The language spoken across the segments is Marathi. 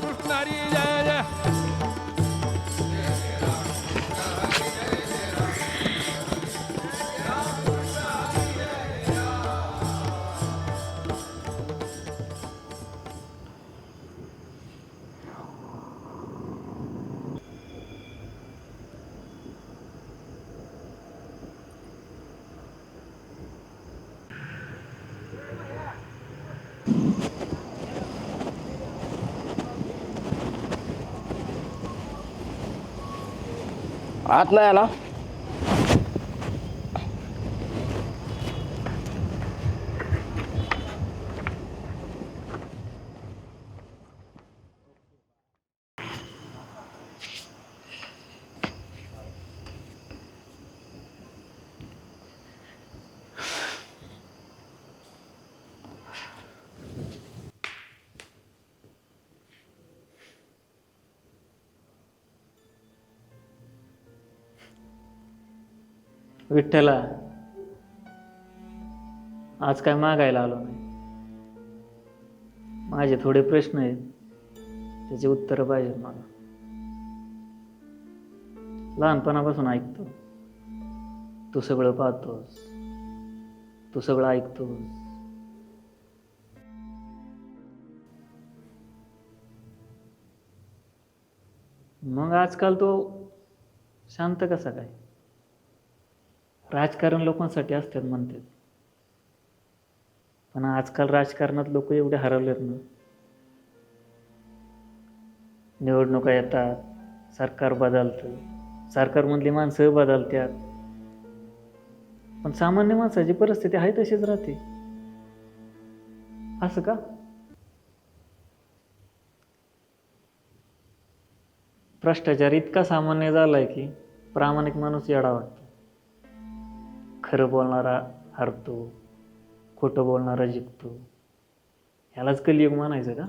कृष्ण हरी जय जय. आत नाही आला. विठ्ठला, आज काय मागायला आलो नाही. माझे थोडे प्रश्न आहेत, त्याची उत्तरं पाहिजेत मला. लहानपणापासून ऐकतो, तू सगळं पाहतोस, तू सगळं ऐकतोस. मग आजकाल तो शांत कसा काय? राजकारण लोकांसाठी असतात म्हणतात, पण आजकाल राजकारणात लोक एवढे हरवलेत ना. निवडणुका येतात, सरकार बदलतं, सरकारमधली माणसं बदलतात, पण सामान्य माणसाची परिस्थिती आहे तशीच राहते. असं का? भ्रष्टाचार इतका सामान्य झालाय की प्रामाणिक माणूस येडा वाटतो. खरं बोलणारा हरतो, खोटं बोलणारा जिंकतो. ह्यालाच कलियुग म्हणायचं का?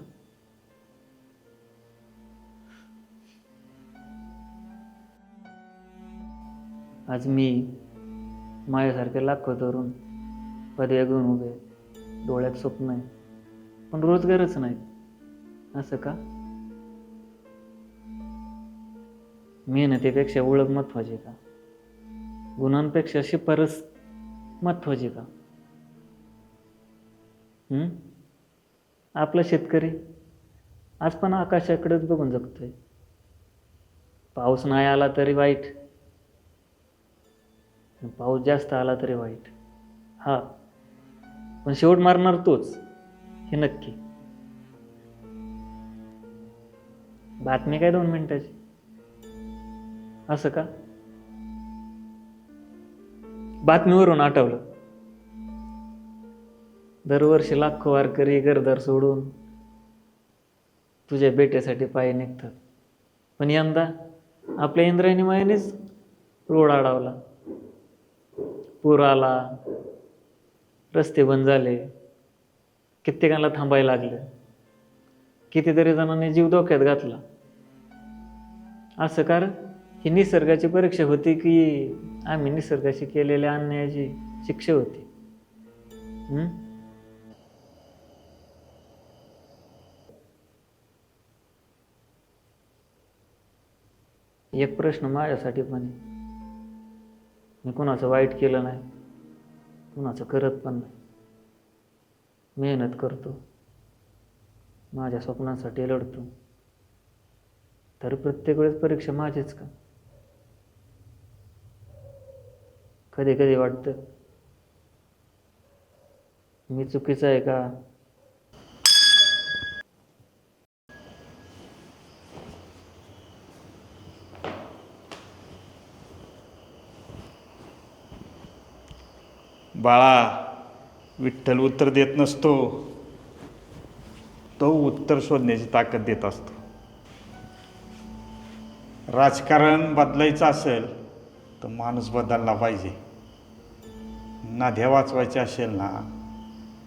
आज मी माझ्यासारखे लाखो तरुण पदव्या घेऊन उभे, डोळ्यात स्वप्न आहे, पण रोजगारच नाही. असं का? मेहनतीपेक्षा ओळख महत्वाची का? गुणांपेक्षा शिफारस महत्वाची का? आपला शेतकरी आज पण आकाशाकडेच बघून जगतोय. पाऊस नाही आला तरी वाईट, पाऊस जास्त आला तरी वाईट. हा, पण शेवट मारणार तोच, हे नक्की. बातमी काय 2 मिनिटाची? असं का? बातमीवरून आठवलं, दरवर्षी लाखो वारकरी घरदार सोडून तुझ्या भेटीसाठी पायी निघतात, पण यंदा आपल्या इंद्रायणी मायेनेच रोड अडवला. पूर आला, रस्ते बंद झाले, कित्येकांना थांबायला लागलं, कितीतरी जणांनी जीव धोक्यात घातला. असं कारण ही निसर्गाची परीक्षा होती की आम्ही निसर्गाशी केलेल्या अन्यायाची शिक्षा होती? एक प्रश्न माझ्यासाठी पण आहे. मी कुणाचं वाईट केलं नाही, कुणाचं करत पण नाही. मेहनत करतो, माझ्या स्वप्नांसाठी लढतो, तर प्रत्येक वेळेस परीक्षा माझीच का? कधी कधी वाटतं मी चुकीचं आहे का? बाळा, विठ्ठल उत्तर देत नसतो, तो उत्तर शोधण्याची ताकद देत असतो. राजकारण बदलायचं असेल तर माणूस बदलला पाहिजे. नद्या वाचवायच्या असेल ना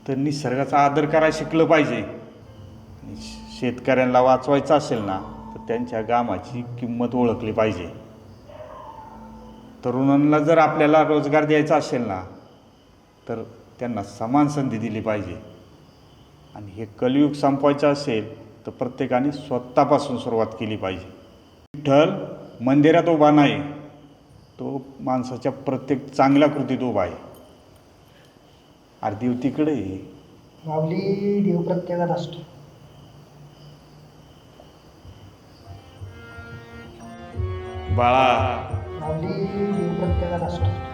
तर निसर्गाचा आदर करायला शिकलं पाहिजे. आणि शेतकऱ्यांना वाचवायचं असेल ना तर त्यांच्या घामाची किंमत ओळखली पाहिजे. तरुणांना जर आपल्याला रोजगार द्यायचा असेल ना तर त्यांना समान संधी दिली पाहिजे. आणि हे कलियुग संपवायचं असेल तर प्रत्येकाने स्वतःपासून सुरुवात केली पाहिजे. विठ्ठल मंदिरात उभा नाही, तो माणसाच्या प्रत्येक चांगल्या कृतीत उभा आहे. अरे देव तिकडे आहे. माऊली, देव प्रत्येकात असतो. बाळा, माऊली, देव प्रत्येकात असतो.